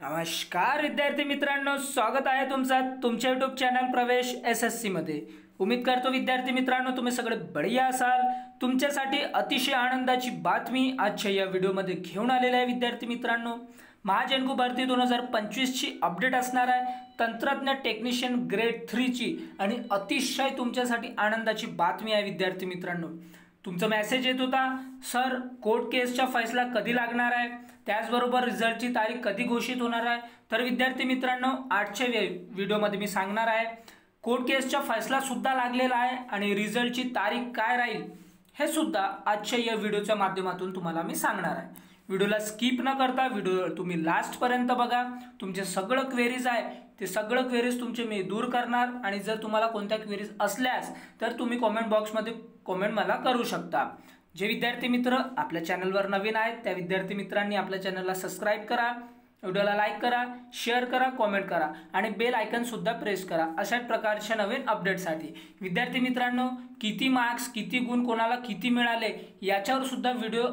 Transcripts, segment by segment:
नमस्कार विद्यार्थी मित्रांनो, स्वागत आहे तुमच्या यूट्यूब चॅनल प्रवेश SSC मध्ये। उम्मीद करतो विद्यार्थी मित्रांनो तुम्ही सगळे बढिया असाल। तुमच्यासाठी अतिशय आनंदाची बातमी आजच्या या व्हिडिओमध्ये घेऊन आलेला आहे विद्यार्थी मित्रांनो। महाजनको भरती 2025 ची अपडेट असणार आहे, तंत्रज्ञ टेक्निशियन ग्रेड 3 ची, आणि अतिशय तुमच्यासाठी आनंदाची बातमी आहे विद्यार्थी मित्रांनो। तुमचा मेसेज येत होता, सर कोर्ट केसचा फैसला कधी लागणार आहे, त्याचबरोबर रिझल्टची तारीख कधी घोषित होणार आहे। तर विद्यार्थी मित्रांनो आजच्या व्हिडिओमध्ये मी सांगणार आहे कोर्ट केसचा फैसला सुद्धा लागलेला आहे आणि रिझल्टची तारीख काय राहील हे सुद्धा आजच्या या व्हिडिओच्या माध्यमातून तुम्हाला मी सांगणार आहे। व्हिडिओला स्किप न करता व्हिडिओ तुम्ही लास्ट पर्यंत बघा। तुमचे सगळे क्वेरीज आहे ते सगळे क्वेरीज तुमचे मी दूर करणार, आणि जर तुम्हाला कोणत्या क्वेरीज असल्यास तर तुम्ही कमेंट बॉक्समध्ये कमेंट मला करू शकता। जे विद्यार्थी मित्र आपल्या चॅनलवर नवीन आहेत त्या विद्यार्थी मित्रांनी आपल्या चॅनलला सबस्क्राइब करा, व्हिडिओला लाईक करा, शेअर करा, कमेंट करा आणि बेल आयकॉन सुद्धा प्रेस करा अशा प्रकारच्या नवीन अपडेटसाठी। विद्यार्थी मित्रांनो किती मार्क्स किती गुण कोणाला किती मिळाले याच्यावर सुद्धा व्हिडिओ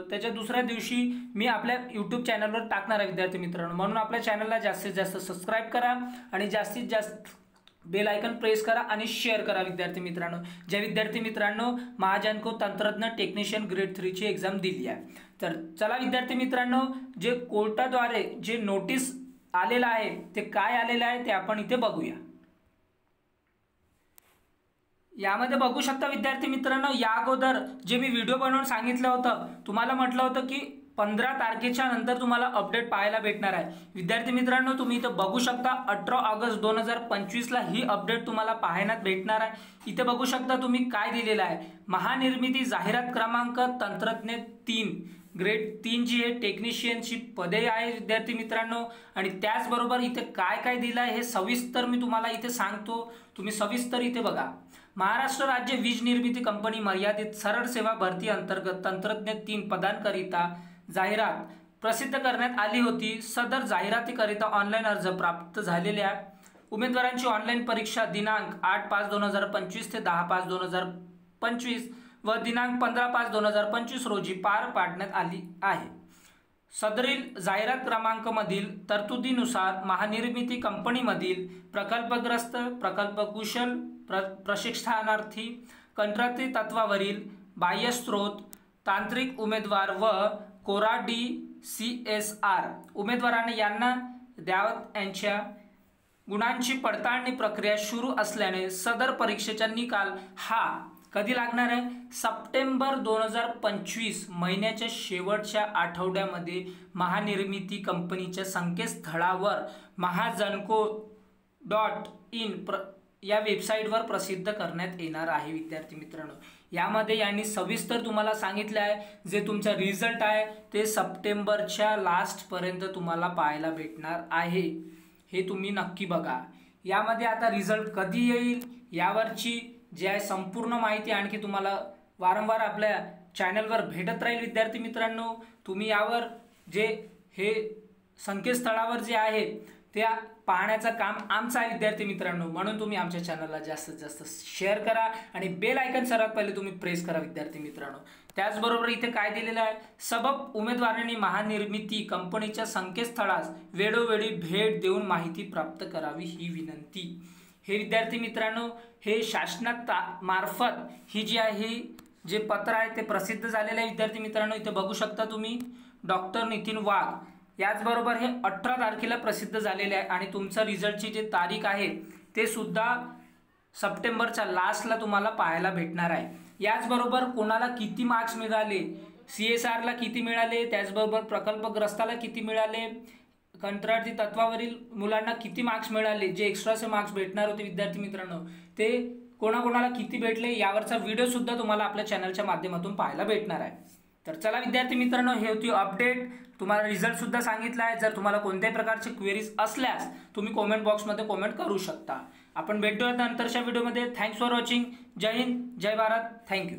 त्याच्या दुसऱ्या दिवशी मी आपल्या यूट्यूब चॅनलवर टाकणार आहे विद्यार्थी मित्रांनो। म्हणून आपल्या चॅनलला जास्तीत जास्त सबस्क्राइब करा आणि जास्तीत जास्त बेल आयकॉन प्रेस करा आणि शेअर करा विद्यार्थी मित्रांनो। जे विद्यार्थी मित्रांनो महाजनको तंत्रज्ञ टेक्निशियन ग्रेड 3 ची एग्जाम दिली आहे, तर चला विद्यार्थी मित्रांनो जे कोर्टाद्वारे जे नोटीस आलेला आहे ते काय आलेलं आहे ते आपण इथे बघूया। यामध्ये बघू शकता विद्यार्थी मित्रांनो, या अगोदर जे मी व्हिडिओ बनवून सांगितलं होतं, तुम्हाला म्हटलं होतं की 15 तारखेच्या नंतर तुम्हाला अपडेट पाहायला भेटणार आहे। विद्यार्थी मित्रांनो तुम्ही इथे बघू शकता 18 ऑगस्ट 2025 ला ही अपडेट तुम्हाला पाहण्यात भेटणार आहे। इथे बघू शकता तुम्ही काय दिलेलं आहे, महानिर्मिती जाहिरात क्रमांक तंत्रज्ञ 3 ग्रेड 3 जी आहे टेक्निशियनची पदे आहे विद्यार्थी मित्रांनो। आणि त्याचबरोबर इथे काय काय दिलं आहे हे सविस्तर मी तुम्हाला इथे सांगतो, तुम्ही सविस्तर इथे बघा। महाराष्ट्र राज्य वीज निर्मिती कंपनी मर्यादित सरळ सेवा भरती अंतर्गत तंत्रज्ञ 3 पदांकरिता जाहिरात प्रसिद्ध करण्यात आली होती। सदर जाहिरातीकरिता ऑनलाईन अर्ज प्राप्त झालेल्या उमेदवारांची ऑनलाईन परीक्षा दिनांक 8/5/2025 ते 10/5/2025 व दिनांक 15/5/2025 रोजी पार पाडण्यात आली आहे। सदरील जाहिरात क्रमांक मधील तरतुदीनुसार महानिर्मिती कंपनीमधील प्रकल्पग्रस्त प्रकल्पकुशल प्रशिक्षणार्थी कंत्राटी तत्वावरील बाह्य स्रोत तांत्रिक उमेदवार व कोरा DCSR उमेदवारांनी यांना द्यावत यांच्या गुणांची पडताळणी प्रक्रिया सुरू असल्याने सदर परीक्षेचा निकाल हा कधी लागणार आहे, सप्टेंबर 2025 महिन्याच्या शेवटच्या आठवड्यामध्ये महानिर्मिती कंपनीच्या संकेतस्थळावर महाजनको.in या वेबसाईटवर प्रसिद्ध करण्यात येणार आहे विद्यार्थी मित्रांनो। यामध्ये यांनी सविस्तर तुम्हाला सांगितले आहे जे तुमचा रिझल्ट आहे ते सप्टेंबरच्या लास्ट पर्यंत तुम्हाला पाहायला भेटणार आहे, हे तुम्ही नक्की बघा। यामध्ये आता रिझल्ट कधी येईल यावरची जी आहे संपूर्ण माहिती आणखी तुम्हाला वारंवार आपल्या चॅनलवर भेटत राहील विद्यार्थी मित्रांनो। तुम्ही यावर जे हे संकेतस्थळावर जे आहे त्या पाहण्याचं काम आमचं आहे विद्यार्थी मित्रांनो। म्हणून तुम्ही आमच्या चॅनलला जास्तीत जास्त शेअर करा आणि बेल आयकॉन सर्वात पहिले तुम्ही प्रेस करा विद्यार्थी मित्रांनो। त्याचबरोबर इथे काय दिलेलं आहे, सबब उमेदवारांनी महानिर्मिती कंपनीच्या संकेतस्थळास वेळोवेळी भेट देऊन माहिती प्राप्त करावी ही विनंती। हे विद्यार्थी मित्रांनो हे शासनात मार्फत ही जी आहे जे पत्र आहे ते प्रसिद्ध झालेले आहे विद्यार्थी मित्रांनो। इथे बघू शकता तुम्ही डॉक्टर नितीन वाघ, याचबरोबर हे 18 तारखेला प्रसिद्ध झालेले आहे आणि तुमचा रिझल्टची जी तारीख आहे ते सुद्धा सप्टेंबरच्या लास्टला तुम्हाला पाहायला भेटणार आहे। याचबरोबर कोणाला किती मार्क्स मिळाले, CSR ला किती मिळाले, त्याचबरोबर प्रकल्पग्रस्ताला किती मिळाले, कंत्राटी तत्वावरील मुलांना किती मार्क्स मिळाले, जे एक्स्ट्राचे मार्क्स भेटणार होते विद्यार्थी मित्रांनो ते कोणाकोणाला किती भेटले यावरचा व्हिडिओ सुद्धा तुम्हाला आपल्या चॅनलच्या माध्यमातून पाहायला भेटणार आहे। तर चला विद्यार्थी मित्रांनो हे होती अपडेट, तुम्हाला रिझल्ट सुद्धा सांगितला आहे। जर तुम्हाला कोणत्याही प्रकारचे क्वेरीज असल्यास तुम्ही कमेंट बॉक्समध्ये कमेंट करू शकता। आपण भेटूया नंतरच्या व्हिडिओमध्ये। Thanks for watching. जय हिंद, जय भारत, थँक्यू।